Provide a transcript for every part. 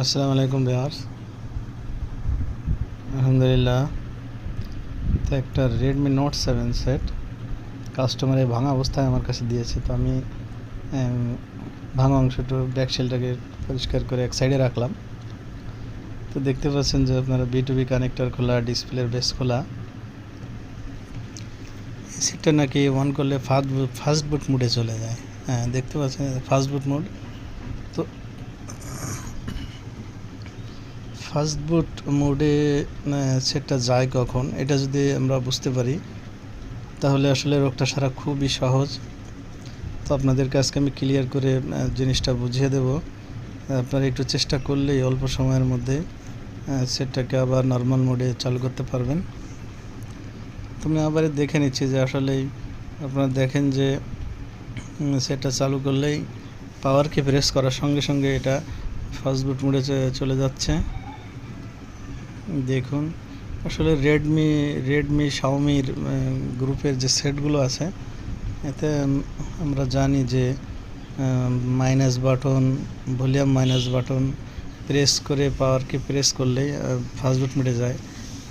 আসসালামু আলাইকুম ভিউয়ার্স। আলহামদুলিল্লাহ। তো একটা রেডমি নোট 7 সেট কাস্টমারে ভাঙা অবস্থায় আমার কাছে দিয়েছে। তো আমি ভাঙা অংশটা ব্যাকশেলটাকে পরিষ্কার করে এক সাইডে রাখলাম। তো দেখতে পাচ্ছেন যে আপনারা B2B কানেক্টর খোলা, ডিসপ্লের বেস খোলা। এই সেটটা নাকি অন করলে ফাস্ট বুট মোডে চলে যায়। হ্যাঁ, দেখতে পাচ্ছেন ফাস্ট বুট মোড। তো ফাস্ট বুট মোডে সেটটা যায় কখন, এটা যদি আমরা বুঝতে পারি তাহলে আসলে রোগটা সারা খুবই সহজ। তো আপনাদেরকে আজকে আমি ক্লিয়ার করে জিনিসটা বুঝিয়ে দেব। আপনারা একটু চেষ্টা করলেই অল্প সময়ের মধ্যে সেটটাকে আবার নর্মাল মোডে চালু করতে পারবেন। তুমি আবার দেখে নিচ্ছি যে আসলেই আপনারা দেখেন যে সেটটা চালু করলেই পাওয়ারকে প্রেস করার সঙ্গে সঙ্গে এটা ফাস্ট বুট মোডে চলে যাচ্ছে। দেখুন আসলে রেডমি শাওমির গ্রুপের যে সেটগুলো আছে এতে আমরা জানি যে minus button, volume minus button press করে পাওয়ারকে প্রেস করলেই ফাস্ট বুট মোডে যায়।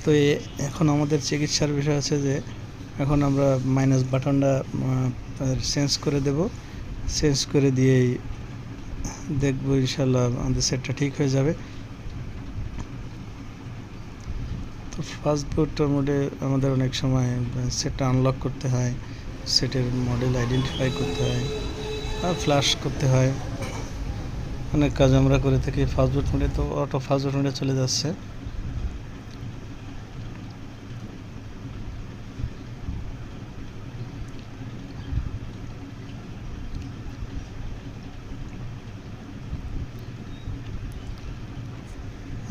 তো এখন আমাদের চিকিৎসার বিষয় আছে যে এখন আমরা মাইনাস বাটনটা চেঞ্জ করে দেব। চেঞ্জ করে দিয়েই দেখব ইনশাল্লাহ আমাদের সেটটা ঠিক হয়ে যাবে। তো ফাস্ট বুট মোডে আমাদের অনেক সময় সেটটা আনলক করতে হয়, সেটের মডেল আইডেন্টিফাই করতে হয়, আর ফ্ল্যাশ করতে হয়। অনেক কাজ আমরা করে থাকি ফাস্ট বুট মোডে। তো অটো ফাস্ট বুট মোডে চলে যাচ্ছে।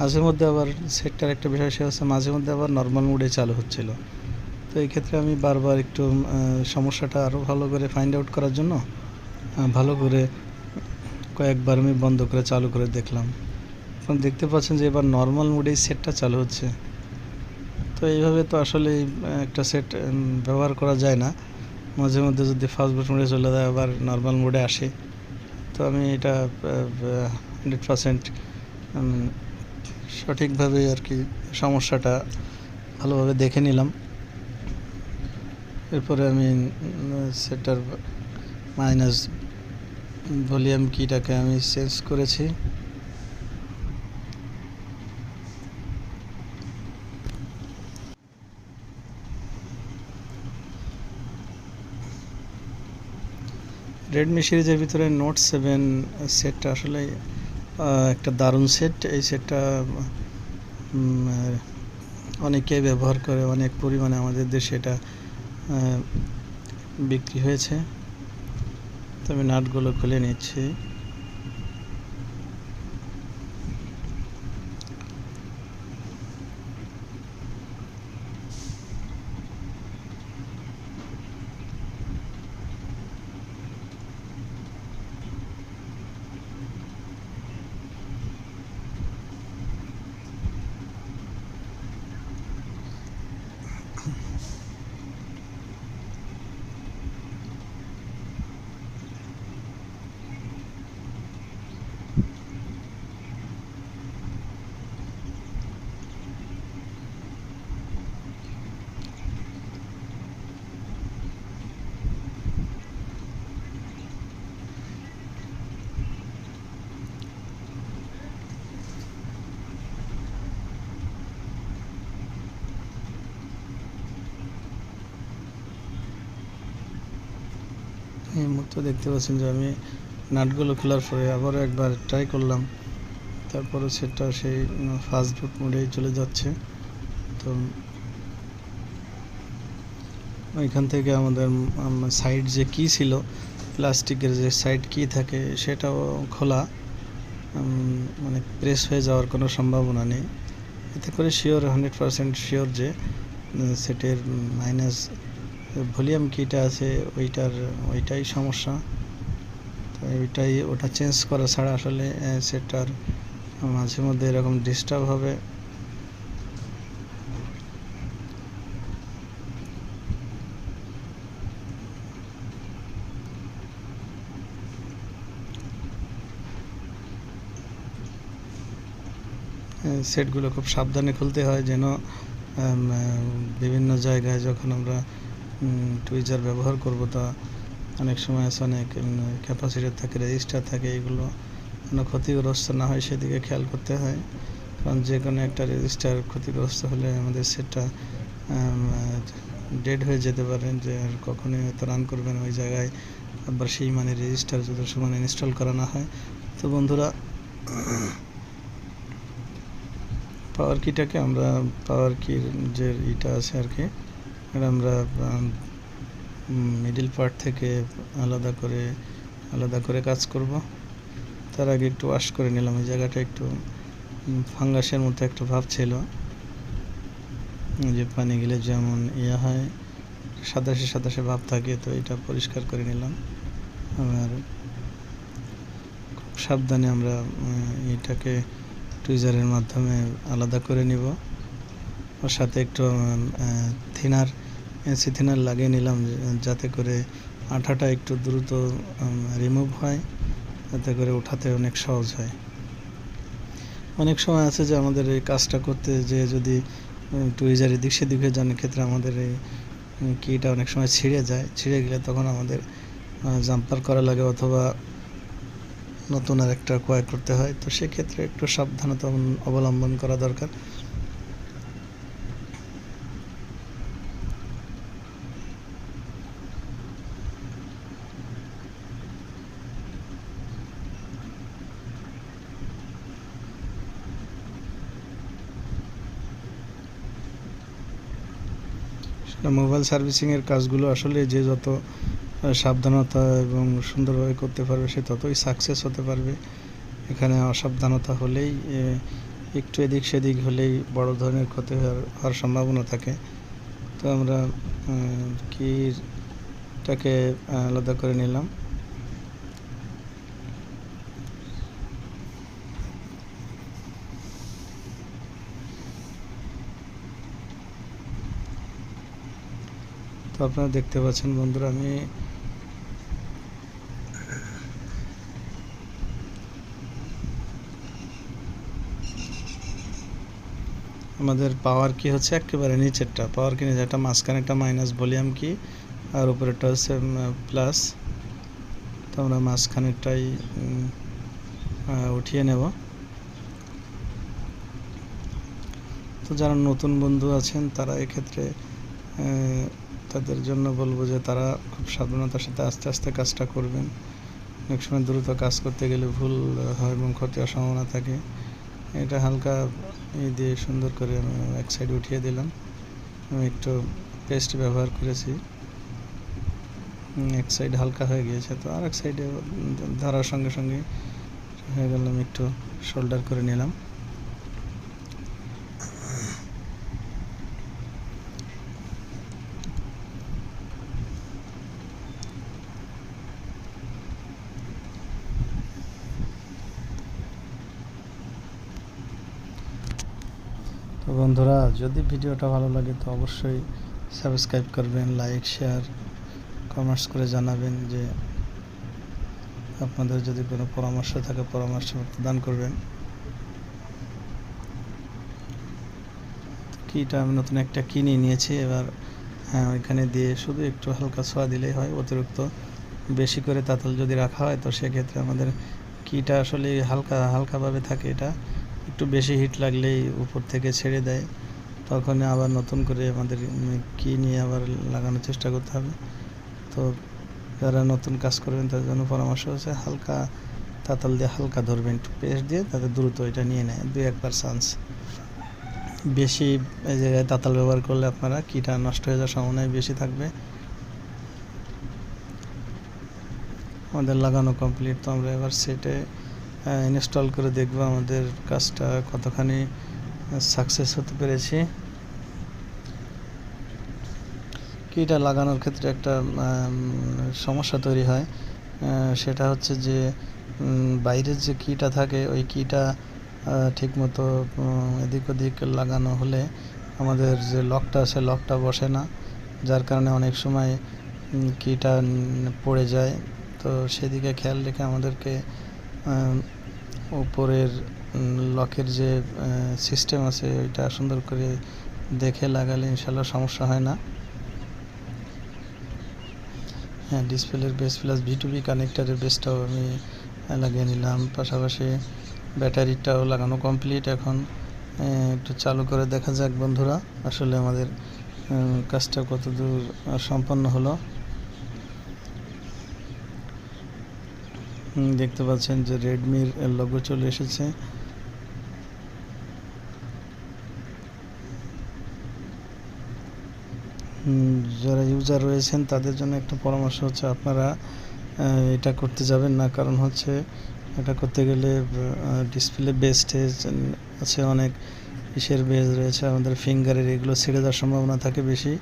মাঝে মধ্যে আবার সেটটার একটা বিষয় সে হচ্ছে মাঝে মধ্যে আবার নর্মাল মোডে চালু হচ্ছিল। তো এই ক্ষেত্রে আমি বারবার একটু সমস্যাটা আরও ভালো করে ফাইন্ড আউট করার জন্য ভালো করে কয়েকবার আমি বন্ধ করে চালু করে দেখলাম। এখন দেখতে পাচ্ছেন যে এবার নর্মাল মোডেই সেটটা চালু হচ্ছে। তো এইভাবে তো আসলে একটা সেট ব্যবহার করা যায় না। মাঝে মধ্যে যদি ফাস্ট বুট মোডে চলে যায় আবার নর্মাল মোডে আসে। তো আমি এটা 100% সঠিকভাবে আর কি সমস্যাটা ভালোভাবে দেখে নিলাম। এরপরে আমি সেটার মাইনাস ভলিউম কিটাকে আমি চেঞ্জ করেছি। রেডমি সিরিজের ভিতরে নোট 7 সেটটা আসলে একটা দারুণ সেট। এই সেটটা অনেকেই ব্যবহার করে, অনেক পরিমাণে আমাদের দেশে এটা বিক্রি হয়েছে। তো আমি নাটগুলো খুলে নিচ্ছি। এই মুহূর্তে দেখতে পাচ্ছেন যে আমি নাটগুলো খোলার পরে আবারও একবার ট্রাই করলাম। তারপরে সেটা সেই ফাস্ট বুট মোডেই চলে যাচ্ছে। তো ওইখান থেকে আমাদের সাইড যে কি ছিল, প্লাস্টিকের যে সাইড কি থাকে সেটাও খোলা, মানে প্রেস হয়ে যাওয়ার কোনো সম্ভাবনা নেই। এতে করে শিওর 100% শিওর যে সেটের মাইনাস ভলিউম কিটা আছে ওইটাই সমস্যা। তো ওটা চেঞ্জ করা ছাড়া আসলে সেটার মাঝে মধ্যে এরকম ডিস্টার্ব হবে। সেটগুলো খুব সাবধানে খুলতে হয়, যেন বিভিন্ন জায়গায় যখন আমরা টুইজার ব্যবহার করব, তা অনেক সময় আছে অনেক ক্যাপাসিটার থাকে, রেজিস্টার থাকে, এগুলো যেন ক্ষতিগ্রস্ত না হয় সেদিকে খেয়াল করতে হয়। কারণ যে কোনো একটা রেজিস্টার ক্ষতিগ্রস্ত হলে আমাদের সেটটা ডেড হয়ে যেতে পারে, যে আর কখনোই হয়তো রান করবেন ওই জায়গায় আবার সেই মানে রেজিস্টার যত সময় ইনস্টল করা না হয়। তো বন্ধুরা, পাওয়ার কিটাকে আমরা পাওয়ার কির যে ইটা আছে আর কি, এটা আমরা মিডিল পার্ট থেকে আলাদা করে কাজ করব। তার আগে একটু ওয়াশ করে নিলাম। এই জায়গাটা একটু ফাঙ্গাসের মতো একটা ভাব ছিল, যে পানি গেলে যেমন হয়, সাতাশে ভাব থাকে, তো এটা পরিষ্কার করে নিলাম। আর খুব সাবধানে আমরা এটাকে টুইজারের মাধ্যমে আলাদা করে নিব। ওর সাথে একটু এসি থিনার লাগিয়ে নিলাম, যাতে করে আঠাটা একটু দ্রুত রিমুভ হয়, যাতে করে ওঠাতে অনেক সহজ হয়। অনেক সময় আছে যে আমাদের এই কাজটা করতে যে যদি টুইজার এদিক সেদিক হয়ে যাওয়ার ক্ষেত্রে আমাদের এই কিটা অনেক সময় ছিঁড়ে গেলে তখন আমাদের জাম্পার করা লাগে, অথবা নতুন আর একটা ক্রয় করতে হয়। তো সেক্ষেত্রে একটু সাবধানতা অবলম্বন করা দরকার। মোবাইল সার্ভিসিংয়ের কাজগুলো আসলে যে যত সাবধানতা এবং সুন্দরভাবে করতে পারবে, সে ততই সাকসেস হতে পারবে। এখানে অসাবধানতা হলেই, একটু এদিক সেদিক হলেই বড় ধরনের ক্ষতি হওয়ার সম্ভাবনা থাকে। তো আমরা কিটাকে আলাদা করে নিলাম। তো আপনারা দেখতে পাচ্ছেন বন্ধুরা, আমি আমাদের পাওয়ার কি হচ্ছে একেবারে নিচেরটা, পাওয়ার কি নিচে একটা মাঝখানে একটা মাইনাস ভলিউম কি, আর উপরেরটা হচ্ছে প্লাস। তো আমরা মাঝখানেরটাই উঠিয়ে নেব। তো যারা নতুন বন্ধু আছেন তারা এক্ষেত্রে তাদের জন্য বলবো যে তারা খুব সাবধানতার সাথে আস্তে আস্তে কাজটা করবেন। অনেক সময় দ্রুত কাজ করতে গেলে ভুল হয় এবং ক্ষতি হওয়ার সম্ভাবনা থাকে। এটা হালকা দিয়ে সুন্দর করে আমি এক সাইড উঠিয়ে দিলাম। আমি একটু পেস্ট ব্যবহার করেছি, এক সাইড হালকা হয়ে গিয়েছে, তো আর এক সাইডে ধরার সঙ্গে সঙ্গে হয়ে গেলাম, একটু শোল্ডার করে নিলাম। তো বন্ধুরা, যদি ভিডিওটা ভালো লাগে তো অবশ্যই সাবস্ক্রাইব করবেন, লাইক, শেয়ার, কমেন্টস করে জানাবেন যে আপনাদের যদি কোনো পরামর্শ থাকে পরামর্শ প্রদান করবেন। কিটা আমি নতুন একটা কিনে নিয়েছি, এবার ওইখানে দিয়ে শুধু একটু হালকা ছোঁয়া দিলেই হয়। অতিরিক্ত বেশি করে তাতাল যদি রাখা হয় তো সেক্ষেত্রে আমাদের কিটা আসলে হালকাভাবে থাকে, এটা একটু বেশি হিট লাগলেই উপর থেকে ছেড়ে দেয়, তখন আবার নতুন করে আমাদের কি নিয়ে আবার লাগানোর চেষ্টা করতে হবে। তো যারা নতুন কাজ করবেন তাদের জন্য পরামর্শ হচ্ছে হালকা তাতাল দিয়ে হালকা ধরবেন, একটু পেস্ট দিয়ে, তাতে দ্রুত এটা নিয়ে নেয় 2-1 চান্স। বেশি এই জায়গায় তাতাল ব্যবহার করলে আপনারা কিটা নষ্ট হয়ে যাওয়ার সম্ভাবনা বেশি থাকবে। আমাদের লাগানো কমপ্লিট। তো আমরা এবার সেটে ইনস্টল করে দেখব আমাদের কাজটা কতখানি সাকসেস হতে পেরেছি। কিটা লাগানোর ক্ষেত্রে একটা সমস্যা তৈরি হয়, সেটা হচ্ছে যে বাইরের যে কিটা থাকে ওই কিটা ঠিকমতো এদিক ওদিক লাগানো হলে আমাদের যে লকটা আছে লকটা বসে না, যার কারণে অনেক সময় কিটা পড়ে যায়। তো সেদিকে খেয়াল রেখে আমাদেরকে উপরের লকের যে সিস্টেম আছে ওইটা সুন্দর করে দেখে লাগালে ইনশাল্লাহ সমস্যা হয় না। হ্যাঁ, ডিসপ্লের বেস প্লাস V2B কানেক্টারের বেসটাও আমি লাগিয়ে নিলাম, পাশাপাশি ব্যাটারিটাও লাগানো কমপ্লিট। এখন একটু চালু করে দেখা যাক বন্ধুরা আসলে আমাদের কাজটা কতদূর সম্পন্ন হলো। দেখতে পাচ্ছেন যে রেডমির লোগো চলে এসেছে। যারা ইউজার রয়েছেন তাদের জন্য একটা পরামর্শ হচ্ছে আপনারা এটা করতে যাবেন না, কারণ হচ্ছে এটা করতে গেলে ডিসপ্লে বেসটেজ আছে, অনেক ইসের বেস রয়েছে, আমাদের ফিঙ্গারের এগুলো ছেড়ে যাওয়ার সম্ভাবনা থাকে বেশি।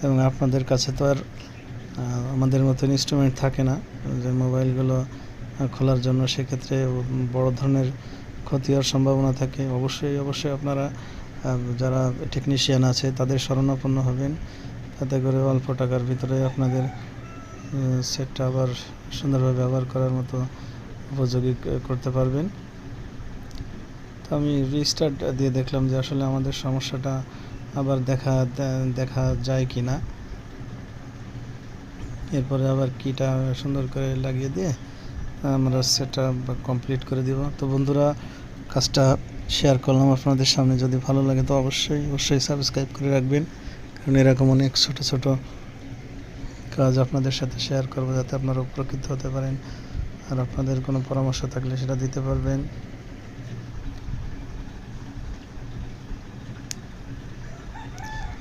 এবং আপনাদের কাছে তো আর আমাদের মতন ইনস্ট্রুমেন্ট থাকে না যে মোবাইলগুলো খোলার জন্য, সেক্ষেত্রে বড় ধরনের ক্ষতি হওয়ার সম্ভাবনা থাকে। অবশ্যই আপনারা যারা টেকনিশিয়ান আছে তাদের শরণাপন্ন হবেন, তাতে করে অল্প টাকার ভিতরে আপনাদের সেটটা আবার সুন্দরভাবে ব্যবহার করার মতো উপযোগী করতে পারবেন। তো আমি রিস্টার্ট দিয়ে দেখলাম যে আসলে আমাদের সমস্যাটা আবার দেখা যায় কি না। এরপরে আবার কিটা সুন্দর করে লাগিয়ে দিয়ে আমরা সেটটা কমপ্লিট করে দিব। তো বন্ধুরা, কাজটা শেয়ার করলাম আপনাদের সামনে, যদি ভালো লাগে তো অবশ্যই সাবস্ক্রাইব করে রাখবেন, কারণ এরকম অনেক ছোট কাজ আপনাদের সাথে শেয়ার করবো যাতে আপনারা উপকৃত হতে পারেন, আর আপনাদের কোনো পরামর্শ থাকলে সেটা দিতে পারবেন।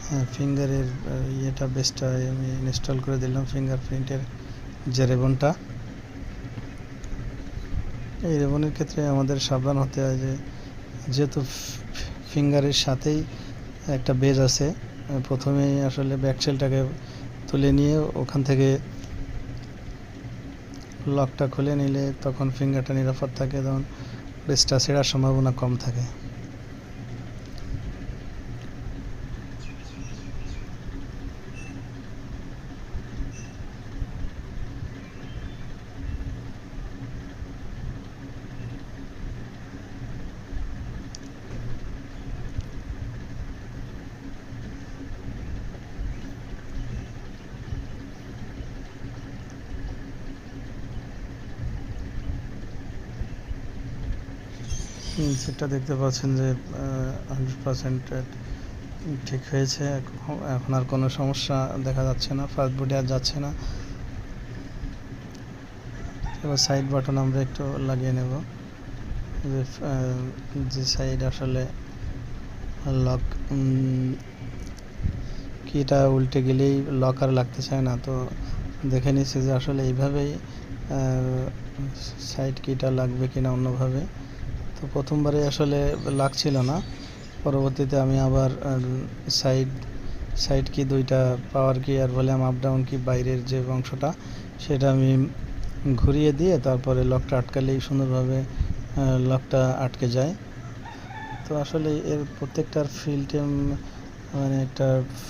হ্যাঁ, ফিঙ্গারের ইয়েটা বেসটা আমি ইনস্টল করে দিলাম, ফিঙ্গারপ্রিন্টের যে রেবনটা। এই রেবনের ক্ষেত্রে আমাদের সাবধান হতে হয় যে যেহেতু ফিঙ্গারের সাথেই একটা বেজ আছে, প্রথমেই আসলে ব্যাকসেলটাকে তুলে নিয়ে ওখান থেকে লকটা খুলে নিলে তখন ফিঙ্গারটা নিরাপদ থাকে, তখন বেসটা ছেঁড়ার সম্ভাবনা কম থাকে। সেটা দেখতে পাচ্ছেন যে 100% ঠিক হয়েছে। এখন আর কোনো সমস্যা দেখা যাচ্ছে না, ফাস্ট বুটে আর যাচ্ছে না। এবার সাইড বাটন আমরা একটু লাগিয়ে নেব, যে সাইড আসলে লক কিটা উল্টে গেলেই লক আর লাগতে চায় না। তো দেখে নিচ্ছি যে আসলে এইভাবেই সাইড কিটা লাগবে কিনা অন্যভাবে। তো প্রথমবারে আসলে লাগছিল না, পরবর্তীতে আমি আবার সাইড কি দুইটা পাওয়ার কি আর ভলিউম আপ ডাউন কি বাইরের যে অংশটা সেটা আমি ঘুরিয়ে দিয়ে তারপরে লকটা আটকালেই সুন্দরভাবে লকটা আটকে যায়। তো আসলে এর প্রত্যেকটার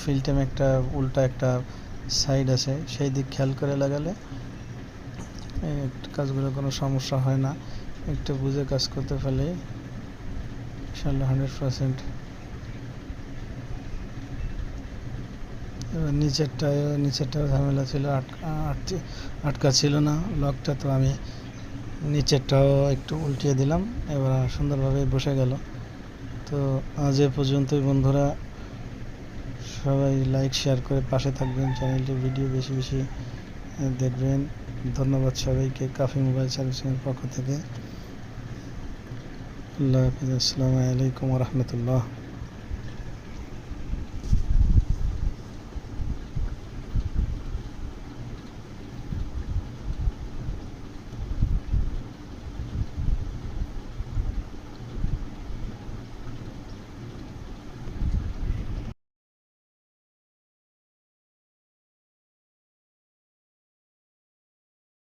ফিল্টেম একটা উল্টা একটা সাইড আছে, সেই দিক খেয়াল করে লাগালে কাজগুলো কোনো সমস্যা হয় না। একটু বুঝে কাজ করতে পারলে ইনশাআল্লাহ 100%। এবার নিচেরটাও ঝামেলা ছিল, আটকা ছিল না লকটা, তো আমি নিচেরটাও একটু উল্টিয়ে দিলাম, এবার সুন্দরভাবে বসে গেল। তো আজ এ পর্যন্তই বন্ধুরা, সবাই লাইক শেয়ার করে পাশে থাকবেন, চ্যানেলটি ভিডিও বেশি দেখবেন। ধন্যবাদ সবাইকে কাফি মোবাইল সার্ভিসিংয়ের পক্ষ থেকে। আল্লাহ হাফিজ, আসসালামু আলাইকুম ওয়া রাহমাতুল্লাহ।